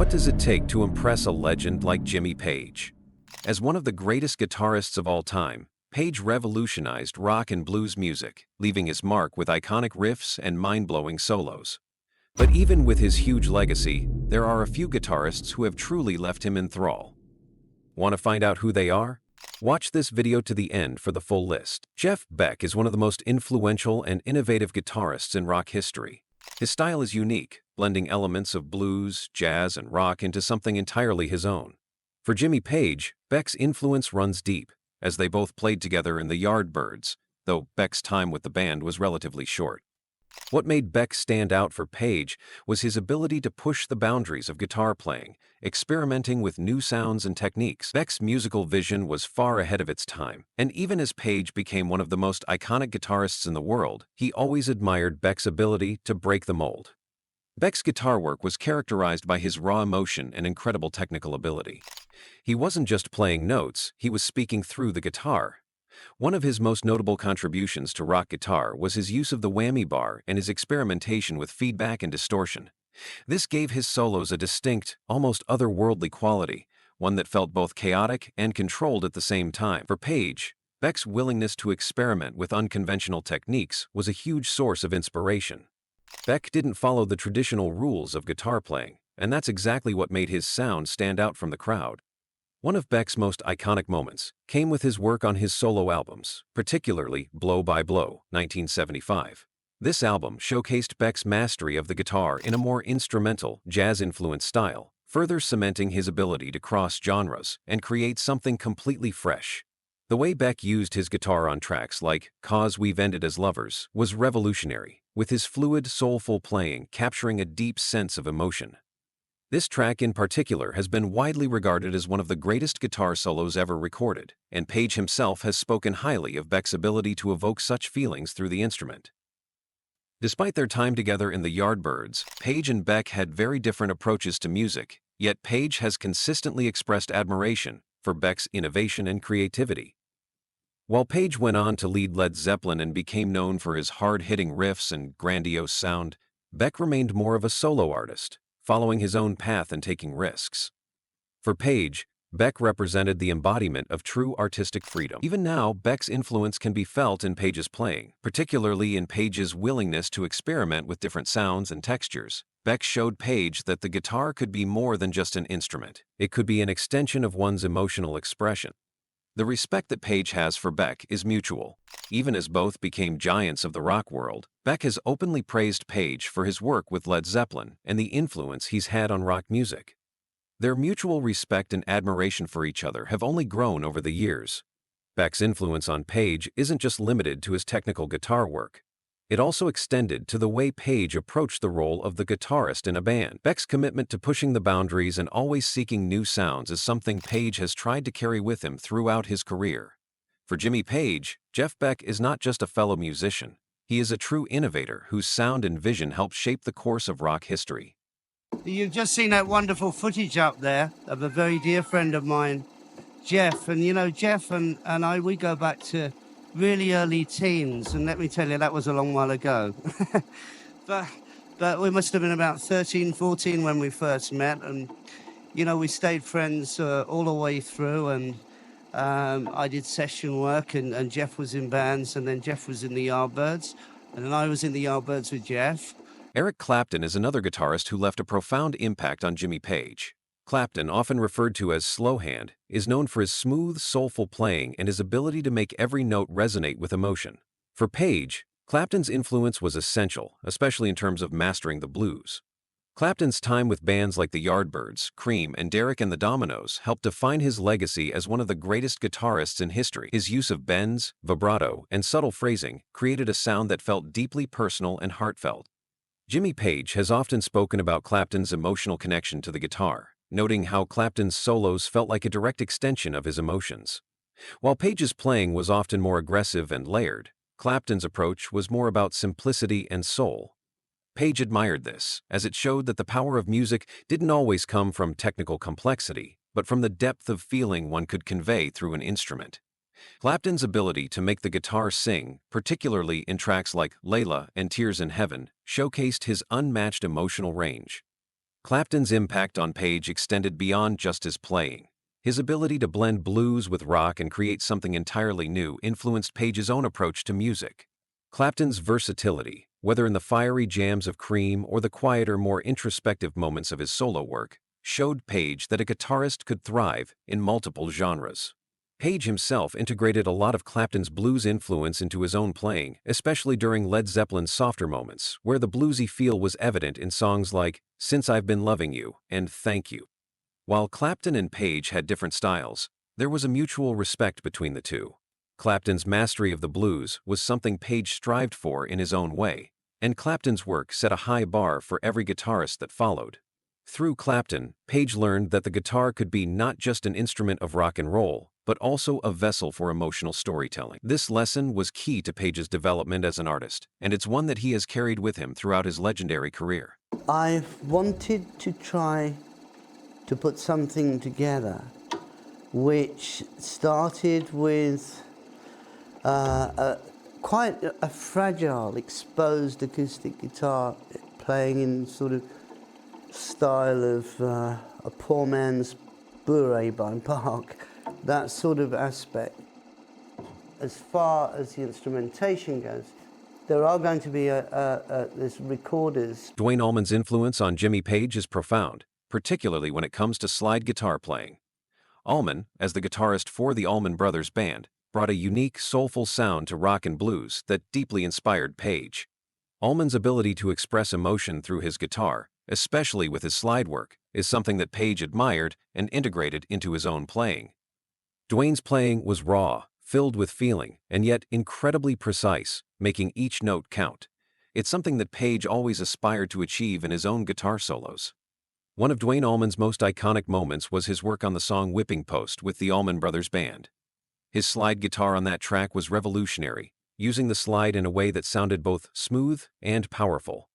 What does it take to impress a legend like Jimmy Page? As one of the greatest guitarists of all time, Page revolutionized rock and blues music, leaving his mark with iconic riffs and mind-blowing solos. But even with his huge legacy, there are a few guitarists who have truly left him in thrall. Want to find out who they are? Watch this video to the end for the full list. Jeff Beck is one of the most influential and innovative guitarists in rock history. His style is unique, blending elements of blues, jazz, and rock into something entirely his own. For Jimmy Page, Beck's influence runs deep, as they both played together in the Yardbirds, though Beck's time with the band was relatively short. What made Beck stand out for Page was his ability to push the boundaries of guitar playing, experimenting with new sounds and techniques. Beck's musical vision was far ahead of its time, and even as Page became one of the most iconic guitarists in the world, he always admired Beck's ability to break the mold. Beck's guitar work was characterized by his raw emotion and incredible technical ability. He wasn't just playing notes, he was speaking through the guitar. One of his most notable contributions to rock guitar was his use of the whammy bar and his experimentation with feedback and distortion. This gave his solos a distinct, almost otherworldly quality, one that felt both chaotic and controlled at the same time. For Page, Beck's willingness to experiment with unconventional techniques was a huge source of inspiration. Beck didn't follow the traditional rules of guitar playing, and that's exactly what made his sound stand out from the crowd. One of Beck's most iconic moments came with his work on his solo albums, particularly Blow by Blow, 1975. This album showcased Beck's mastery of the guitar in a more instrumental, jazz-influenced style, further cementing his ability to cross genres and create something completely fresh. The way Beck used his guitar on tracks like "'Cause We've Ended as Lovers" was revolutionary, with his fluid, soulful playing capturing a deep sense of emotion. This track in particular has been widely regarded as one of the greatest guitar solos ever recorded, and Page himself has spoken highly of Beck's ability to evoke such feelings through the instrument. Despite their time together in the Yardbirds, Page and Beck had very different approaches to music, yet Page has consistently expressed admiration for Beck's innovation and creativity. While Page went on to lead Led Zeppelin and became known for his hard-hitting riffs and grandiose sound, Beck remained more of a solo artist, following his own path and taking risks. For Page, Beck represented the embodiment of true artistic freedom. Even now, Beck's influence can be felt in Page's playing, particularly in Page's willingness to experiment with different sounds and textures. Beck showed Page that the guitar could be more than just an instrument. It could be an extension of one's emotional expression. The respect that Page has for Beck is mutual. Even as both became giants of the rock world, Beck has openly praised Page for his work with Led Zeppelin and the influence he's had on rock music. Their mutual respect and admiration for each other have only grown over the years. Beck's influence on Page isn't just limited to his technical guitar work. It also extended to the way Page approached the role of the guitarist in a band. Beck's commitment to pushing the boundaries and always seeking new sounds is something Page has tried to carry with him throughout his career. For Jimmy Page, Jeff Beck is not just a fellow musician. He is a true innovator whose sound and vision helped shape the course of rock history. You've just seen that wonderful footage up there of a very dear friend of mine, Jeff. And you know, Jeff and I, we go back to really early teens, and let me tell you, that was a long while ago. but we must have been about 13, 14 when we first met, and you know, we stayed friends all the way through, and I did session work, and Jeff was in bands, and then Jeff was in the Yardbirds, and then I was in the Yardbirds with Jeff. Eric Clapton is another guitarist who left a profound impact on Jimmy Page. Clapton, often referred to as Slowhand, is known for his smooth, soulful playing and his ability to make every note resonate with emotion. For Page, Clapton's influence was essential, especially in terms of mastering the blues. Clapton's time with bands like the Yardbirds, Cream, and Derek and the Dominoes helped define his legacy as one of the greatest guitarists in history. His use of bends, vibrato, and subtle phrasing created a sound that felt deeply personal and heartfelt. Jimmy Page has often spoken about Clapton's emotional connection to the guitar, noting how Clapton's solos felt like a direct extension of his emotions. While Page's playing was often more aggressive and layered, Clapton's approach was more about simplicity and soul. Page admired this, as it showed that the power of music didn't always come from technical complexity, but from the depth of feeling one could convey through an instrument. Clapton's ability to make the guitar sing, particularly in tracks like Layla and Tears in Heaven, showcased his unmatched emotional range. Clapton's impact on Page extended beyond just his playing. His ability to blend blues with rock and create something entirely new influenced Page's own approach to music. Clapton's versatility, whether in the fiery jams of Cream or the quieter, more introspective moments of his solo work, showed Page that a guitarist could thrive in multiple genres. Page himself integrated a lot of Clapton's blues influence into his own playing, especially during Led Zeppelin's softer moments, where the bluesy feel was evident in songs like Since I've Been Loving You and Thank You. While Clapton and Page had different styles, there was a mutual respect between the two. Clapton's mastery of the blues was something Page strived for in his own way, and Clapton's work set a high bar for every guitarist that followed. Through Clapton, Page learned that the guitar could be not just an instrument of rock and roll, but also a vessel for emotional storytelling. This lesson was key to Page's development as an artist, and it's one that he has carried with him throughout his legendary career. I've wanted to try to put something together which started with quite a fragile, exposed acoustic guitar playing in sort of style of a poor man's bourrée by Bach, that sort of aspect. As far as the instrumentation goes, there are going to be there's recorders. Duane Allman's influence on Jimmy Page is profound, particularly when it comes to slide guitar playing. Allman, as the guitarist for the Allman Brothers Band, brought a unique, soulful sound to rock and blues that deeply inspired Page. Allman's ability to express emotion through his guitar, especially with his slide work, is something that Page admired and integrated into his own playing. Duane's playing was raw, filled with feeling, and yet incredibly precise, making each note count. It's something that Page always aspired to achieve in his own guitar solos. One of Duane Allman's most iconic moments was his work on the song Whipping Post with the Allman Brothers Band. His slide guitar on that track was revolutionary, using the slide in a way that sounded both smooth and powerful.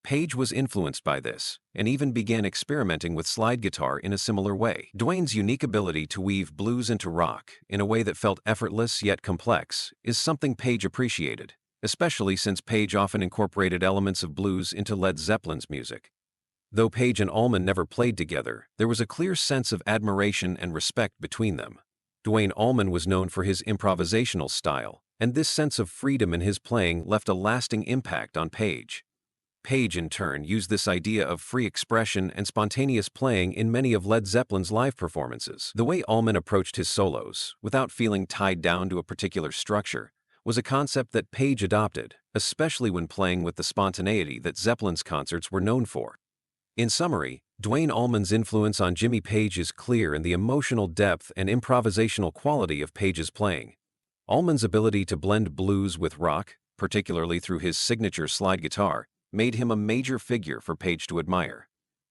Page was influenced by this, and even began experimenting with slide guitar in a similar way. Duane's unique ability to weave blues into rock in a way that felt effortless yet complex is something Page appreciated, especially since Page often incorporated elements of blues into Led Zeppelin's music. Though Page and Allman never played together, there was a clear sense of admiration and respect between them. Duane Allman was known for his improvisational style, and this sense of freedom in his playing left a lasting impact on Page. Page, in turn, used this idea of free expression and spontaneous playing in many of Led Zeppelin's live performances. The way Allman approached his solos, without feeling tied down to a particular structure, was a concept that Page adopted, especially when playing with the spontaneity that Zeppelin's concerts were known for. In summary, Duane Allman's influence on Jimmy Page is clear in the emotional depth and improvisational quality of Page's playing. Allman's ability to blend blues with rock, particularly through his signature slide guitar, made him a major figure for Page to admire.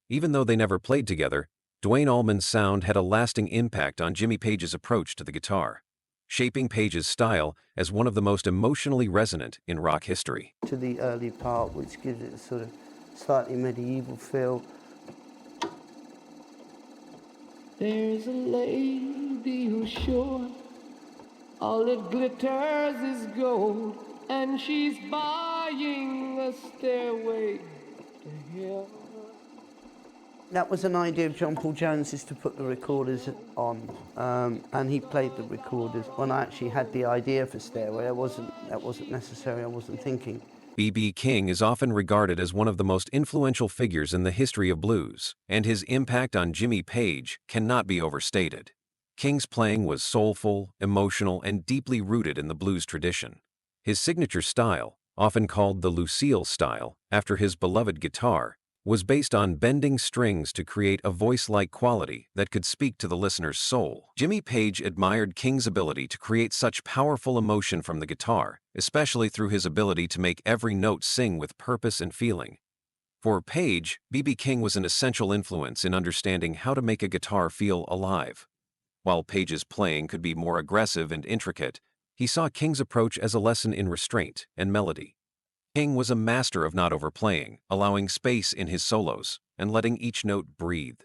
Even though they never played together, Duane Allman's sound had a lasting impact on Jimmy Page's approach to the guitar, shaping Page's style as one of the most emotionally resonant in rock history. To the early part, which gives it a sort of slightly medieval feel. There's a lady who's sure all that glitters is gold, and she's buying a stairway to heaven. That was an idea of John Paul Jones's to put the recorders on, and he played the recorders. When I actually had the idea for Stairway, that wasn't necessary, I wasn't thinking. B.B. King is often regarded as one of the most influential figures in the history of blues, and his impact on Jimmy Page cannot be overstated. King's playing was soulful, emotional, and deeply rooted in the blues tradition. His signature style, often called the Lucille style, after his beloved guitar, was based on bending strings to create a voice-like quality that could speak to the listener's soul. Jimmy Page admired King's ability to create such powerful emotion from the guitar, especially through his ability to make every note sing with purpose and feeling. For Page, B.B. King was an essential influence in understanding how to make a guitar feel alive. While Page's playing could be more aggressive and intricate, he saw King's approach as a lesson in restraint and melody. King was a master of not overplaying, allowing space in his solos, and letting each note breathe.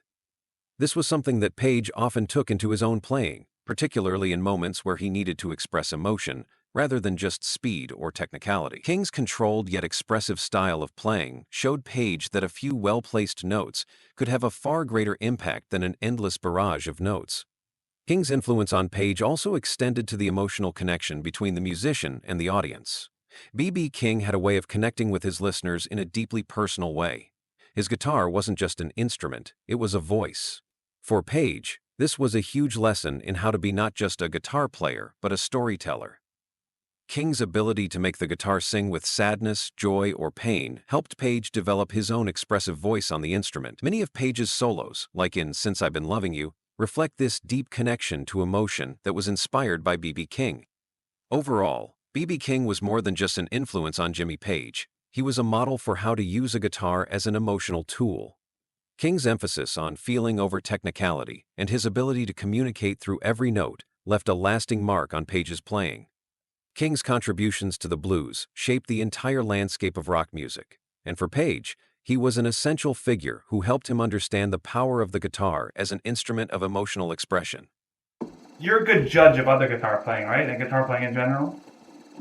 This was something that Page often took into his own playing, particularly in moments where he needed to express emotion, rather than just speed or technicality. King's controlled yet expressive style of playing showed Page that a few well-placed notes could have a far greater impact than an endless barrage of notes. King's influence on Page also extended to the emotional connection between the musician and the audience. B.B. King had a way of connecting with his listeners in a deeply personal way. His guitar wasn't just an instrument, it was a voice. For Page, this was a huge lesson in how to be not just a guitar player, but a storyteller. King's ability to make the guitar sing with sadness, joy, or pain helped Page develop his own expressive voice on the instrument. Many of Page's solos, like in Since I've Been Loving You, reflect this deep connection to emotion that was inspired by B.B. King. Overall, B.B. King was more than just an influence on Jimmy Page. He was a model for how to use a guitar as an emotional tool. King's emphasis on feeling over technicality and his ability to communicate through every note left a lasting mark on Page's playing. King's contributions to the blues shaped the entire landscape of rock music, and for Page, he was an essential figure who helped him understand the power of the guitar as an instrument of emotional expression. You're a good judge of other guitar playing, right? And guitar playing in general?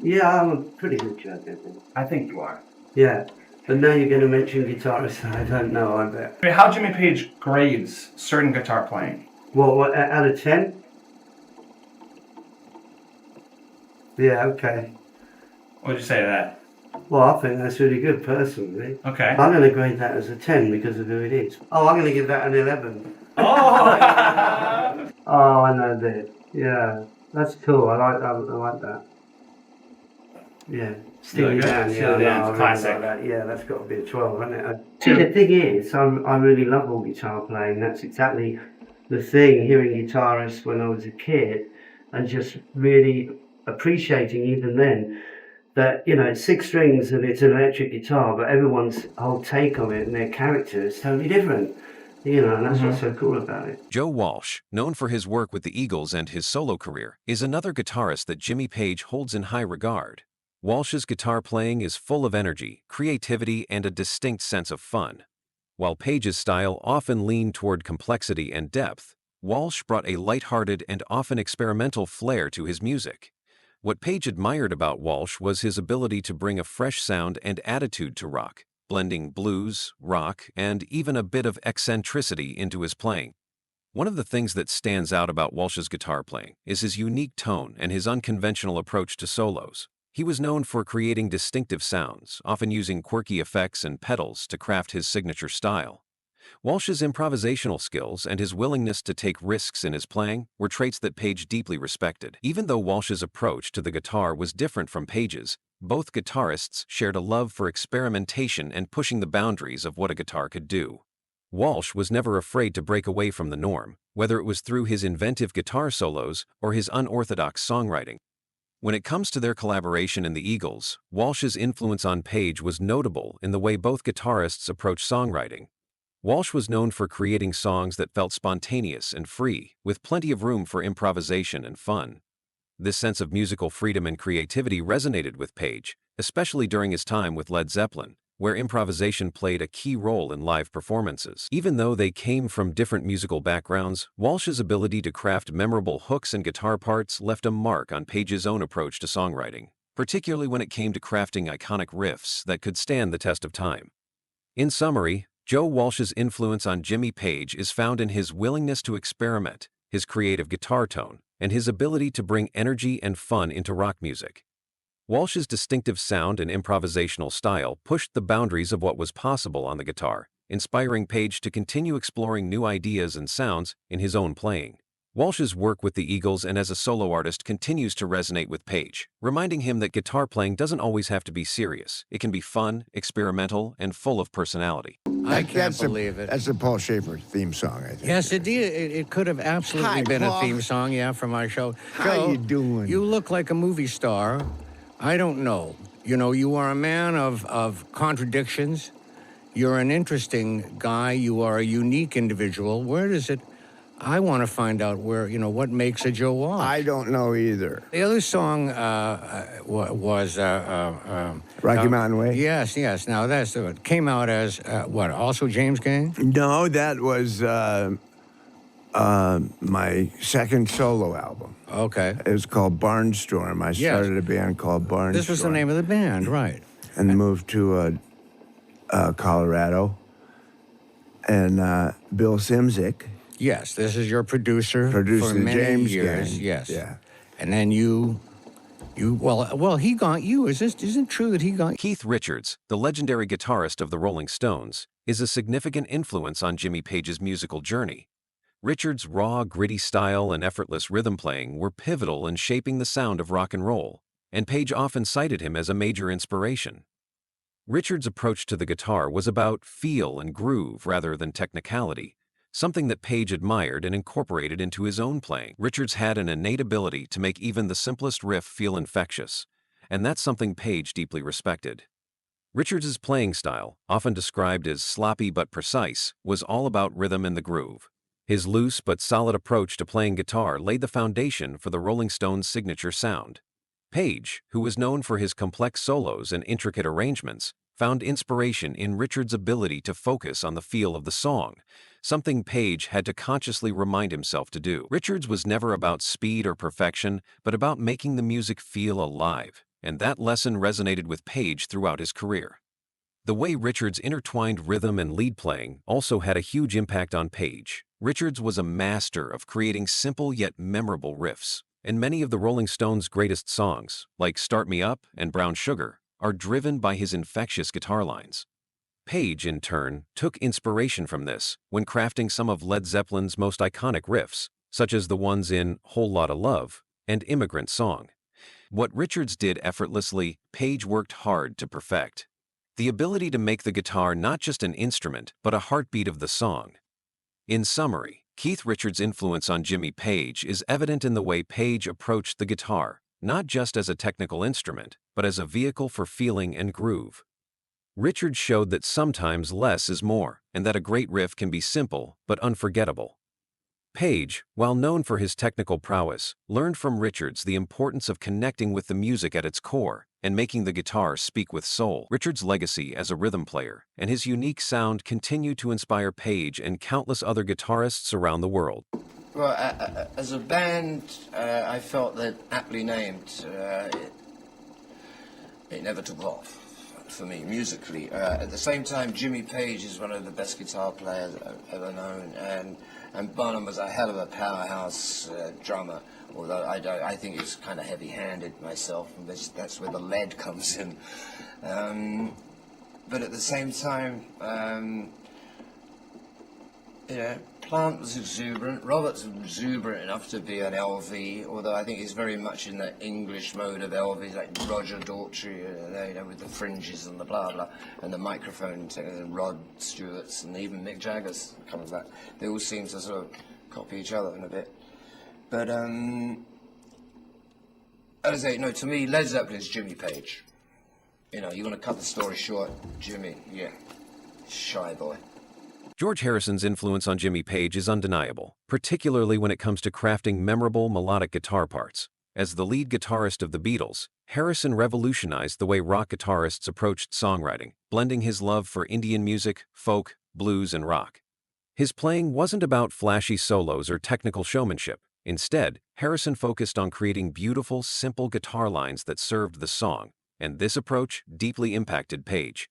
Yeah, I'm a pretty good judge, I think. I think you are. Yeah, but now you're going to mention guitarists that I don't know, I bet. I mean, how Jimmy Page grades certain guitar playing? What, out of 10? Yeah, okay. What would you say to that? Well, I think that's really good, personally. Okay. I'm going to grade that as a 10 because of who it is. Oh, I'm going to give that an 11. Oh! Oh, I know this. Yeah, that's cool. I like that. Yeah, Steely Dan. Yeah, Steely Dan's I really classic. like that. Yeah, that's got to be a 12, hasn't it? See, the thing is, I really love all guitar playing. That's exactly the thing. Hearing guitarists when I was a kid, and just really appreciating even then that, you know, it's 6 strings and it's an electric guitar, but everyone's whole take on it and their character is totally different. You know, and that's what's so cool about it. Joe Walsh, known for his work with the Eagles and his solo career, is another guitarist that Jimmy Page holds in high regard. Walsh's guitar playing is full of energy, creativity, and a distinct sense of fun. While Page's style often leaned toward complexity and depth, Walsh brought a lighthearted and often experimental flair to his music. What Page admired about Walsh was his ability to bring a fresh sound and attitude to rock, blending blues, rock, and even a bit of eccentricity into his playing. One of the things that stands out about Walsh's guitar playing is his unique tone and his unconventional approach to solos. He was known for creating distinctive sounds, often using quirky effects and pedals to craft his signature style. Walsh's improvisational skills and his willingness to take risks in his playing were traits that Page deeply respected. Even though Walsh's approach to the guitar was different from Page's, both guitarists shared a love for experimentation and pushing the boundaries of what a guitar could do. Walsh was never afraid to break away from the norm, whether it was through his inventive guitar solos or his unorthodox songwriting. When it comes to their collaboration in the Eagles, Walsh's influence on Page was notable in the way both guitarists approached songwriting. Walsh was known for creating songs that felt spontaneous and free, with plenty of room for improvisation and fun. This sense of musical freedom and creativity resonated with Page, especially during his time with Led Zeppelin, where improvisation played a key role in live performances. Even though they came from different musical backgrounds, Walsh's ability to craft memorable hooks and guitar parts left a mark on Page's own approach to songwriting, particularly when it came to crafting iconic riffs that could stand the test of time. In summary, Joe Walsh's influence on Jimmy Page is found in his willingness to experiment, his creative guitar tone, and his ability to bring energy and fun into rock music. Walsh's distinctive sound and improvisational style pushed the boundaries of what was possible on the guitar, inspiring Page to continue exploring new ideas and sounds in his own playing. Walsh's work with the Eagles and as a solo artist continues to resonate with Page, reminding him that guitar playing doesn't always have to be serious. It can be fun, experimental, and full of personality. I can't believe it. That's a Paul Schaefer theme song, I think. Yes, it could have absolutely Hi, been Paul. a theme song, yeah, for my show. How Joe, you doing? You look like a movie star. I don't know. You know, you are a man of contradictions. You're an interesting guy. You are a unique individual. Where does it... I want to find out where, you know, what makes a Joe Walsh. I don't know either. The other song was... Rocky Mountain Way? Yes. Now, that's it. Came out as, what, also James Gang? No, that was My second solo album. Okay. It was called Barnstorm. I started a band called Barnstorm. This was the name of the band, right? And moved to Colorado. And Bill Simzik. Yes, this is your producer Produced for the many James years. Gang. Yes. Yeah. And then well, he got you. Isn't it true that he got? Keith Richards, the legendary guitarist of the Rolling Stones, is a significant influence on Jimmy Page's musical journey. Richards' raw, gritty style and effortless rhythm playing were pivotal in shaping the sound of rock and roll, and Page often cited him as a major inspiration. Richards' approach to the guitar was about feel and groove rather than technicality, something that Page admired and incorporated into his own playing. Richards had an innate ability to make even the simplest riff feel infectious, and that's something Page deeply respected. Richards' playing style, often described as sloppy but precise, was all about rhythm and the groove. His loose but solid approach to playing guitar laid the foundation for the Rolling Stones' signature sound. Page, who was known for his complex solos and intricate arrangements, found inspiration in Richards' ability to focus on the feel of the song, something Page had to consciously remind himself to do. Richards was never about speed or perfection, but about making the music feel alive, and that lesson resonated with Page throughout his career. The way Richards intertwined rhythm and lead playing also had a huge impact on Page. Richards was a master of creating simple yet memorable riffs, and many of the Rolling Stones' greatest songs, like Start Me Up and Brown Sugar, are driven by his infectious guitar lines. Page, in turn, took inspiration from this when crafting some of Led Zeppelin's most iconic riffs, such as the ones in Whole Lotta Love and Immigrant Song. What Richards did effortlessly, Page worked hard to perfect. The ability to make the guitar not just an instrument, but a heartbeat of the song. In summary, Keith Richards' influence on Jimmy Page is evident in the way Page approached the guitar, not just as a technical instrument, but as a vehicle for feeling and groove. Richards showed that sometimes less is more, and that a great riff can be simple but unforgettable. Page, while known for his technical prowess, learned from Richards the importance of connecting with the music at its core and making the guitar speak with soul. Richards' legacy as a rhythm player and his unique sound continue to inspire Page and countless other guitarists around the world. Well, as a band, I felt that aptly named, it never took off for me musically. At the same time, Jimmy Page is one of the best guitar players I've ever known, and Bonham was a hell of a powerhouse drummer. Although I think he's kind of heavy-handed myself, and that's where the lead comes in. But at the same time, Plant was exuberant. Robert's exuberant enough to be an LV, although I think he's very much in that English mode of LV, like Roger Daltrey, with the fringes and the blah blah, and the microphone, and Rod Stewart's, and even Mick Jagger's comes back. They all seem to sort of copy each other in a bit. But as I say, no, to me, Led Zeppelin is Jimmy Page. You want to cut the story short, Jimmy, yeah, shy boy. George Harrison's influence on Jimmy Page is undeniable, particularly when it comes to crafting memorable melodic guitar parts. As the lead guitarist of the Beatles, Harrison revolutionized the way rock guitarists approached songwriting, blending his love for Indian music, folk, blues, and rock. His playing wasn't about flashy solos or technical showmanship. Instead, Harrison focused on creating beautiful, simple guitar lines that served the song, and this approach deeply impacted Page.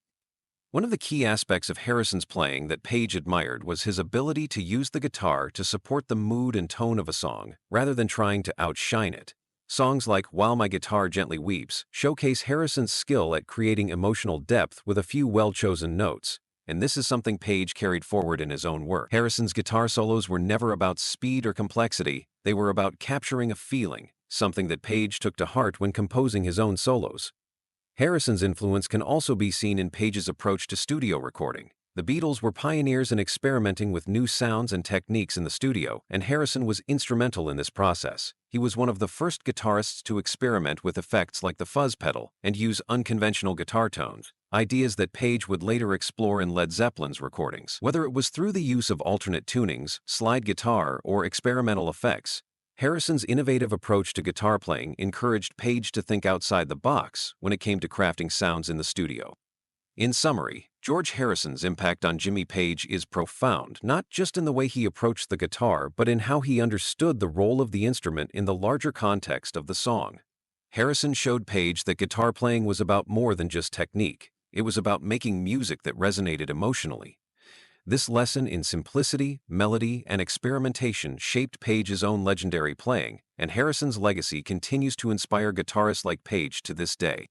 One of the key aspects of Harrison's playing that Page admired was his ability to use the guitar to support the mood and tone of a song, rather than trying to outshine it. Songs like While My Guitar Gently Weeps showcase Harrison's skill at creating emotional depth with a few well-chosen notes, and this is something Page carried forward in his own work. Harrison's guitar solos were never about speed or complexity, they were about capturing a feeling, something that Page took to heart when composing his own solos. Harrison's influence can also be seen in Page's approach to studio recording. The Beatles were pioneers in experimenting with new sounds and techniques in the studio, and Harrison was instrumental in this process. He was one of the first guitarists to experiment with effects like the fuzz pedal and use unconventional guitar tones, ideas that Page would later explore in Led Zeppelin's recordings. Whether it was through the use of alternate tunings, slide guitar, or experimental effects, Harrison's innovative approach to guitar playing encouraged Page to think outside the box when it came to crafting sounds in the studio. In summary, George Harrison's impact on Jimmy Page is profound, not just in the way he approached the guitar, but in how he understood the role of the instrument in the larger context of the song. Harrison showed Page that guitar playing was about more than just technique. It was about making music that resonated emotionally. This lesson in simplicity, melody, and experimentation shaped Page's own legendary playing, and Harrison's legacy continues to inspire guitarists like Page to this day.